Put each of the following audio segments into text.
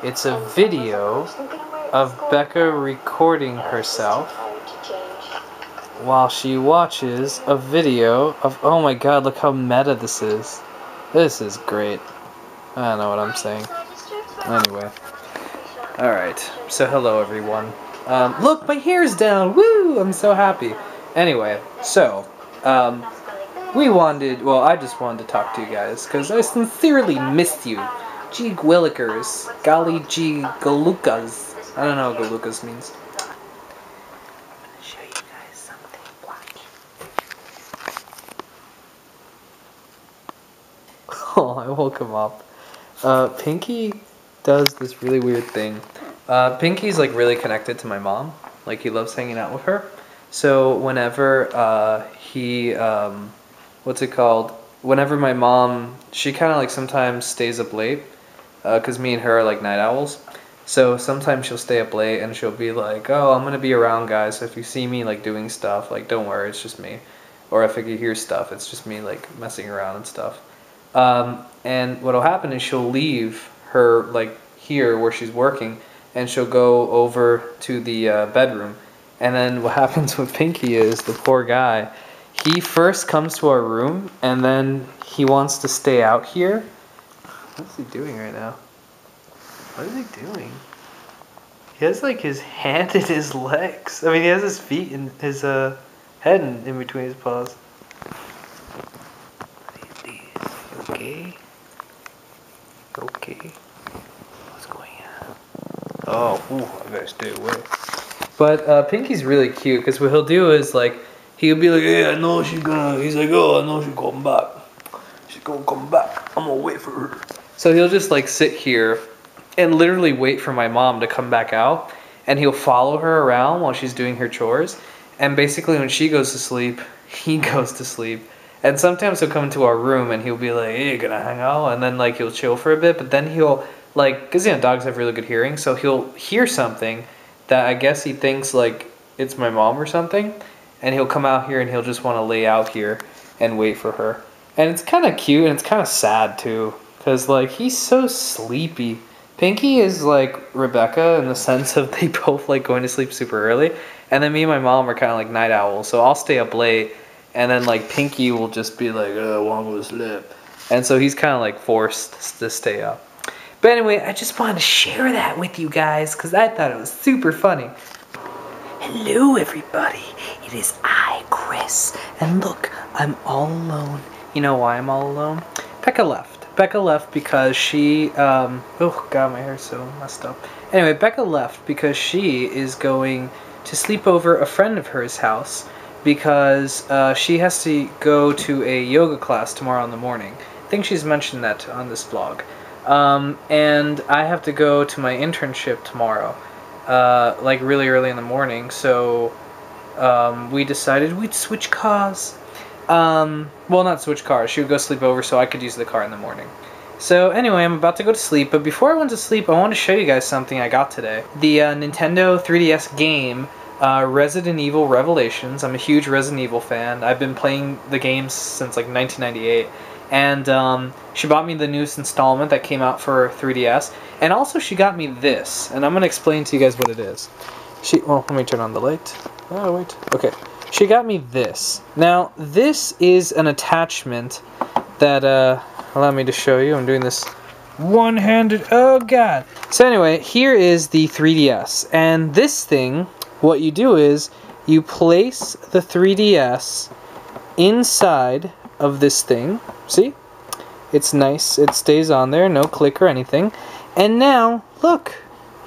It's a video of Becca recording herself while she watches a video of, oh my god, look how meta this is. This is great. I don't know what I'm saying. Anyway. Alright, so hello everyone. Look, my hair's down! Woo! I'm so happy. Anyway, so, I just wanted to talk to you guys, because I sincerely missed you. Gee Gwillikers. Golly gee galukas. I don't know what galukas means. I'm gonna show you guys something. Watch. Oh, I woke him up. Pinky does this really weird thing. Pinky's like really connected to my mom. Like he loves hanging out with her. So whenever whenever my mom, she kind of like sometimes stays up late. Because me and her are like night owls. So sometimes she'll stay up late and she'll be like, oh, I'm going to be around, guys. So if you see me like doing stuff, like don't worry, it's just me. Or if you hear stuff, it's just me like messing around and stuff. And what'll happen is she'll leave her like here where she's working and she'll go over to the bedroom. And then what happens with Pinky is the poor guy, he first comes to our room and then he wants to stay out here. What's he doing right now? What is he doing? He has like his hand in his legs. I mean, he has his feet and his head in between his paws. What is this? Okay? Okay. What's going on? Oh, I gotta stay away. But Pinky's really cute because what he'll do is like, he'll be like, hey, I know she's gonna, he's like, oh, I know she's coming back. She's gonna come back. I'm gonna wait for her. So he'll just like sit here and literally wait for my mom to come back out, and he'll follow her around while she's doing her chores. And basically when she goes to sleep, he goes to sleep. And sometimes he'll come into our room and he'll be like, hey, gonna hang out? And then like he'll chill for a bit, but then he'll like, because you know dogs have really good hearing, so he'll hear something that I guess he thinks like it's my mom or something, and he'll come out here and he'll just want to lay out here and wait for her. And it's kind of cute and it's kind of sad too. Because, like, he's so sleepy. Pinky is, like, Rebecca in the sense of they both like going to sleep super early. And then me and my mom are kind of like night owls. So I'll stay up late. And then, like, Pinky will just be like, oh, I want to go to sleep. And so he's kind of, like, forced to stay up. But anyway, I just wanted to share that with you guys. Because I thought it was super funny. Hello, everybody. It is I, Chris. And look, I'm all alone. You know why I'm all alone? Becca left. Becca left because she, oh god, my hair's so messed up. Anyway, Becca left because she is going to sleep over a friend of hers house because she has to go to a yoga class tomorrow in the morning. I think she's mentioned that on this vlog. And I have to go to my internship tomorrow, like really early in the morning, so we decided we'd switch cars. Well, not switch cars. She would go sleep over so I could use the car in the morning. So anyway, I'm about to go to sleep, but before I went to sleep, I want to show you guys something I got today. The Nintendo 3DS game, Resident Evil Revelations. I'm a huge Resident Evil fan. I've been playing the games since like 1998. And she bought me the newest installment that came out for 3DS. And also she got me this, and I'm going to explain to you guys what it is. Well, let me turn on the light. Oh, wait. Okay. She got me this. Now, this is an attachment that, allow me to show you. I'm doing this one-handed. Oh, God. So anyway, here is the 3DS. And this thing, what you do is you place the 3DS inside of this thing. See? It's nice. It stays on there. No click or anything. And now, look.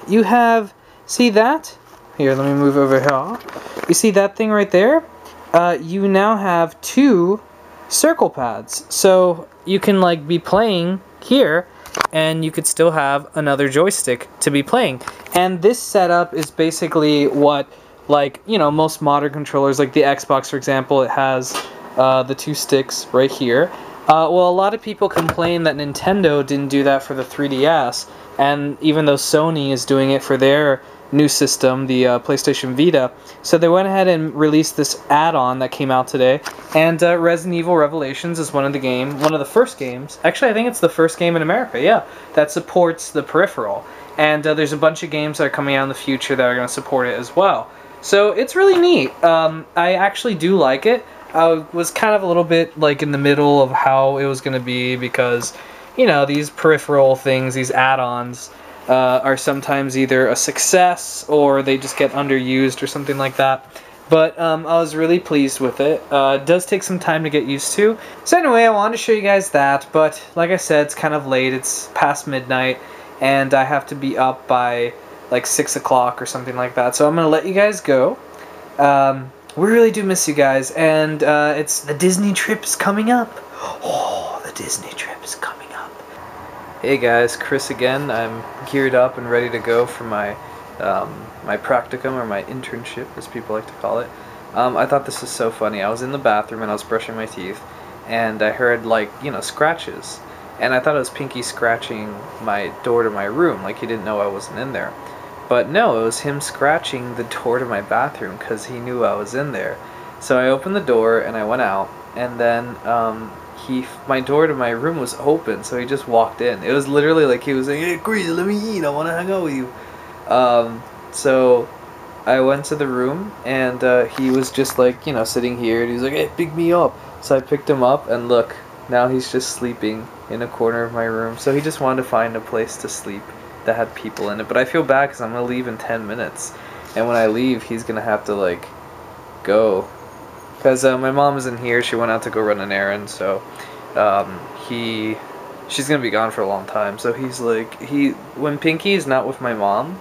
You have, see that? Here, let me move over here. You see that thing right there? You now have 2 circle pads. So you can like be playing here and you could still have another joystick to be playing. And this setup is basically what, like, you know, most modern controllers, like the Xbox for example, it has the 2 sticks right here. Well, a lot of people complain that Nintendo didn't do that for the 3DS, and even though Sony is doing it for their new system, the PlayStation Vita. So they went ahead and released this add-on that came out today, and Resident Evil Revelations is one of the first games. Actually, I think it's the first game in America, yeah, that supports the peripheral. And there's a bunch of games that are coming out in the future that are going to support it as well. So it's really neat. I actually do like it. I was kind of a little bit like in the middle of how it was going to be because, you know, these peripheral things, these add-ons, are sometimes either a success or they just get underused or something like that. But I was really pleased with it. It does take some time to get used to. So anyway, I wanted to show you guys that, but like I said, it's kind of late. It's past midnight, and I have to be up by like 6 o'clock or something like that. So I'm going to let you guys go. We really do miss you guys, and it's the Disney trip is coming up. Oh, the Disney trip is coming up. Hey guys, Chris again. I'm geared up and ready to go for my my practicum, or my internship as people like to call it. I thought this was so funny. I was in the bathroom and I was brushing my teeth, and I heard, like, you know, scratches, and I thought it was Pinky scratching my door to my room, like he didn't know I wasn't in there. But no, it was him scratching the door to my bathroom because he knew I was in there. So I opened the door and I went out, and then my door to my room was open, so he just walked in. It was literally like he was saying, "Hey, Chris, let me eat. I want to hang out with you." So I went to the room, and he was just like, you know, sitting here, and he's like, "Hey, pick me up." So I picked him up, and look, now he's just sleeping in a corner of my room. So he just wanted to find a place to sleep that had people in it. But I feel bad because I'm going to leave in 10 minutes. And when I leave, he's going to have to, like, go. Because my mom isn't here. She went out to go run an errand, so she's going to be gone for a long time. So he's like, when Pinky is not with my mom,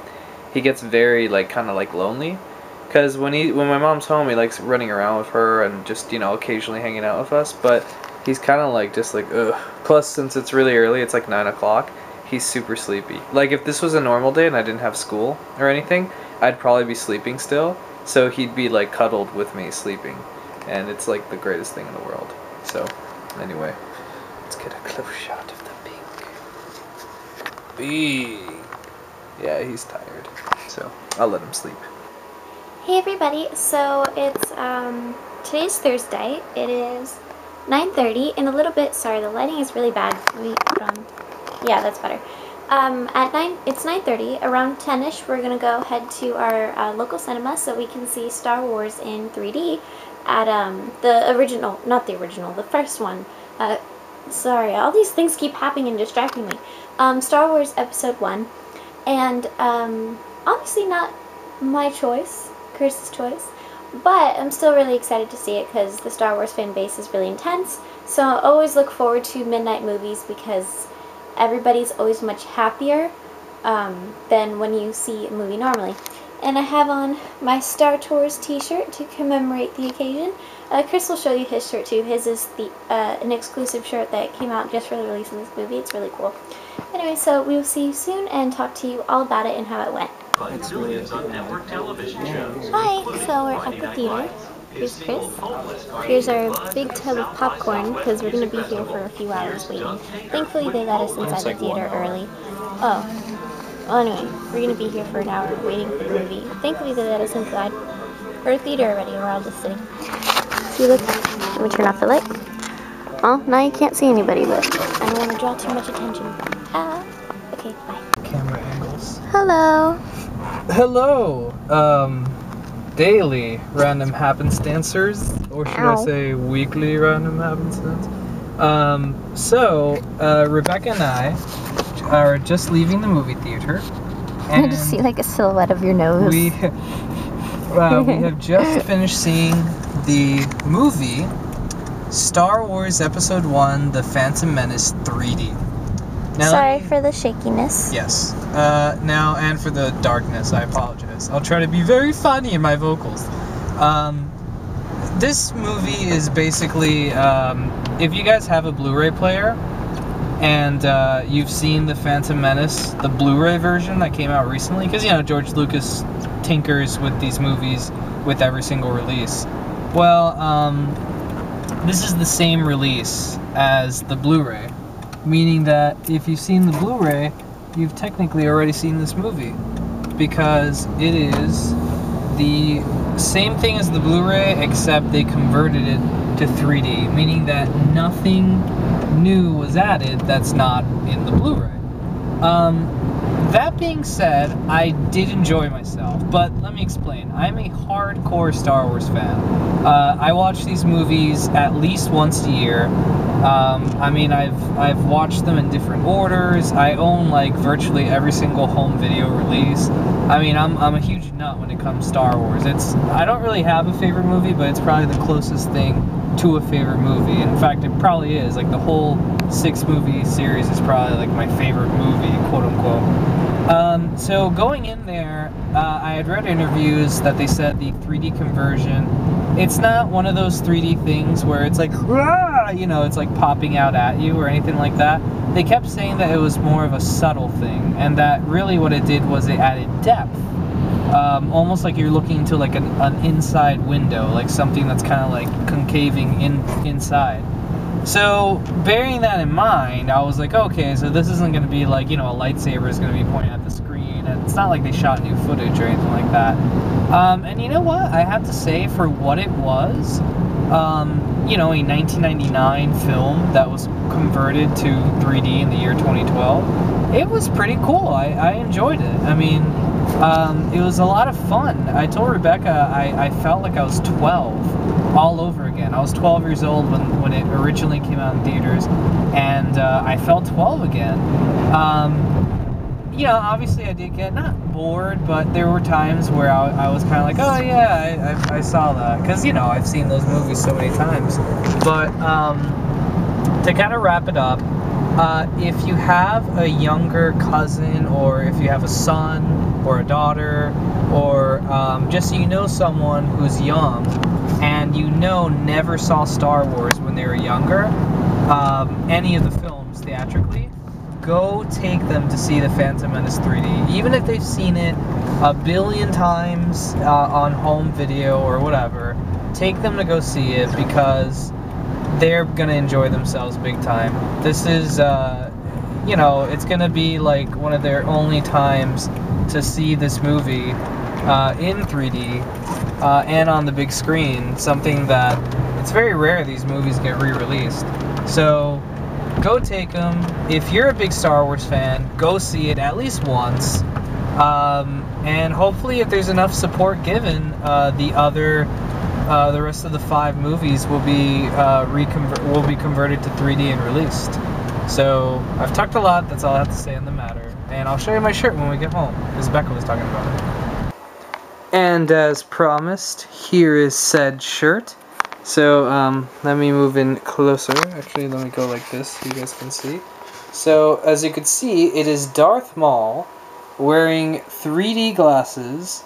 he gets very, like, kind of, like, lonely. Because when my mom's home, he likes running around with her and just, you know, occasionally hanging out with us. But he's kind of, like, just, like, ugh. Plus, since it's really early, it's, like, 9 o'clock, he's super sleepy. Like, if this was a normal day and I didn't have school or anything, I'd probably be sleeping still. So he'd be, like, cuddled with me sleeping. And it's, like, the greatest thing in the world. So, anyway, let's get a close shot of the Pink. Yeah, he's tired. So, I'll let him sleep. Hey everybody, so it's today's Thursday. It is 9:30 and a little bit, sorry, the lighting is really bad. Let me put on, yeah, that's better. It's 9:30, around 10ish we're gonna go head to our local cinema so we can see Star Wars in 3D at the first one. Sorry, all these things keep happening and distracting me. Star Wars Episode 1, and obviously not my choice, Chris's choice, but I'm still really excited to see it because the Star Wars fan base is really intense. So I always look forward to midnight movies because everybody's always much happier than when you see a movie normally. And I have on my Star Tours t-shirt to commemorate the occasion. Chris will show you his shirt too. His is an exclusive shirt that came out just for the release of this movie. It's really cool. Anyway, so we will see you soon and talk to you all about it and how it went. Hi, so we're at the theater. Here's Chris. Here's our big tub of popcorn because we're going to be here for a few hours waiting. Thankfully they let us inside the theater early. Oh, well anyway, we're going to be here for an hour waiting for the movie. Thankfully they let us inside. We're at the theater already, we're all just sitting. See, look, let me turn off the light. Well, now you can't see anybody, but I don't want to draw too much attention. Okay, bye. Camera angles. Hello. Hello, daily random happenstancers, or should I say weekly random happenstance? Rebecca and I are just leaving the movie theater. And I just see like a silhouette of your nose. We have just finished seeing the movie Star Wars Episode 1, The Phantom Menace 3D. Now, sorry for the shakiness. Yes. Now, and for the darkness, I apologize. I'll try to be very funny in my vocals. This movie is basically, if you guys have a Blu-ray player, and you've seen The Phantom Menace, the Blu-ray version that came out recently, because, you know, George Lucas tinkers with these movies with every single release. Well, this is the same release as the Blu-ray. Meaning that if you've seen the Blu-ray, you've technically already seen this movie. because it is the same thing as the Blu-ray, except they converted it to 3D, meaning that nothing new was added that's not in the Blu-ray. That being said, I did enjoy myself, but let me explain. I'm a hardcore Star Wars fan. I watch these movies at least once a year. I mean, I've watched them in different orders. I own like virtually every single home video release. I mean, I'm a huge nut when it comes to Star Wars. I don't really have a favorite movie, but it's probably the closest thing to a favorite movie. In fact, it probably is. Like the whole 6-movie series is probably like my favorite movie, quote unquote. So going in there, I had read interviews that they said the 3D conversion, it's not one of those 3D things where it's like, you know, it's like popping out at you or anything like that. They kept saying that it was more of a subtle thing, and that really what it did was it added depth. Almost like you're looking into like an inside window, like something that's kind of like concaving inside. So, bearing that in mind, I was like, okay, so this isn't going to be like, you know, a lightsaber is going to be pointing at the screen, and it's not like they shot new footage or anything like that. And you know what? I have to say, for what it was, you know, a 1999 film that was converted to 3D in the year 2012, it was pretty cool. I enjoyed it. I mean, it was a lot of fun. I told Rebecca I felt like I was 12 all over again. I was 12 years old when it originally came out in theaters, and I felt 12 again. You know, obviously I did get, not bored, but there were times where I was kind of like, oh yeah, I saw that. Because, you know, I've seen those movies so many times. But to kind of wrap it up, if you have a younger cousin, or if you have a son or a daughter, or just so you know someone who's young and you know never saw Star Wars when they were younger, any of the films theatrically, go take them to see The Phantom Menace 3D. Even if they've seen it a billion times on home video or whatever, take them to go see it, because they're gonna enjoy themselves big time. This is, you know, it's gonna be like one of their only times to see this movie in 3D and on the big screen, something that it's very rare these movies get re-released. So go take them. If you're a big Star Wars fan, go see it at least once. And hopefully, if there's enough support given, the rest of the 5 movies will be converted to 3D and released. So I've talked a lot. That's all I have to say on the matter. And I'll show you my shirt when we get home, because Becca was talking about it. And as promised, here is said shirt. So let me move in closer. Actually, let me go like this so you guys can see. So as you can see, it is Darth Maul wearing 3D glasses,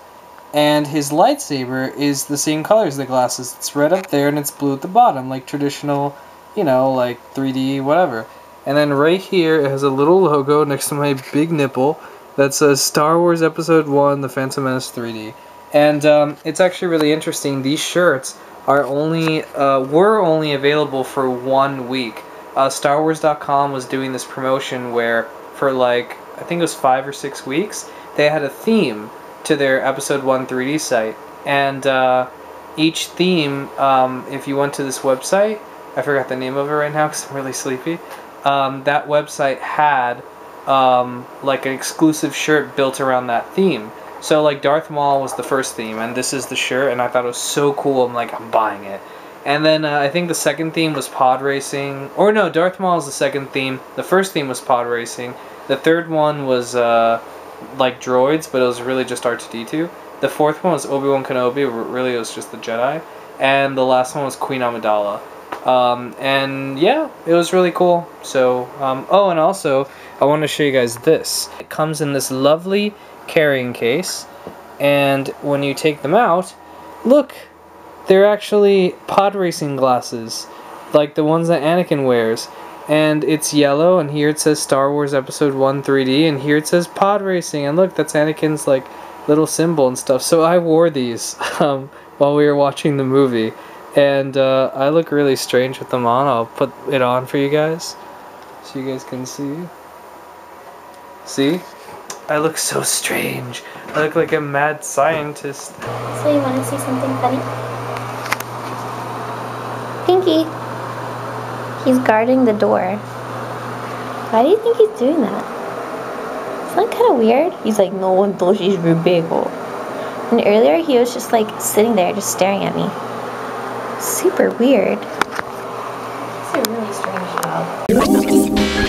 and his lightsaber is the same color as the glasses. It's red up there and it's blue at the bottom, like traditional, you know, like 3D whatever. And then right here, it has a little logo next to my big nipple that says Star Wars Episode 1, The Phantom Menace 3D. And it's actually really interesting. These shirts are were only available for 1 week. StarWars.com was doing this promotion where for like, I think it was 5 or 6 weeks, they had a theme to their Episode 1 3D site. And each theme, if you went to this website, I forgot the name of it right now because I'm really sleepy, that website had like an exclusive shirt built around that theme. So like Darth Maul was the first theme, and this is the shirt, and I thought it was so cool. I'm like, I'm buying it. And then I think the second theme was pod racing. Or no, Darth Maul is the second theme. The first theme was pod racing. The third one was like droids, but it was really just R2-D2. The fourth one was Obi-Wan Kenobi. Really, it was just the Jedi. And the last one was Queen Amidala. And yeah, it was really cool. So, oh, and also, I want to show you guys this. It comes in this lovely carrying case, and when you take them out, look, they're actually pod racing glasses, like the ones that Anakin wears. And it's yellow, and here it says Star Wars Episode 1 3D, and here it says pod racing, and look, that's Anakin's like little symbol and stuff. So I wore these while we were watching the movie, and I look really strange with them on. I'll put it on for you guys so you guys can see. See? I look so strange. I look like a mad scientist. So you want to see something funny? Pinky. He's guarding the door. Why do you think he's doing that? Isn't that kind of weird? He's like, no one thought she's Rebecca. And earlier he was just like sitting there just staring at me. Super weird. He's a really strange dog.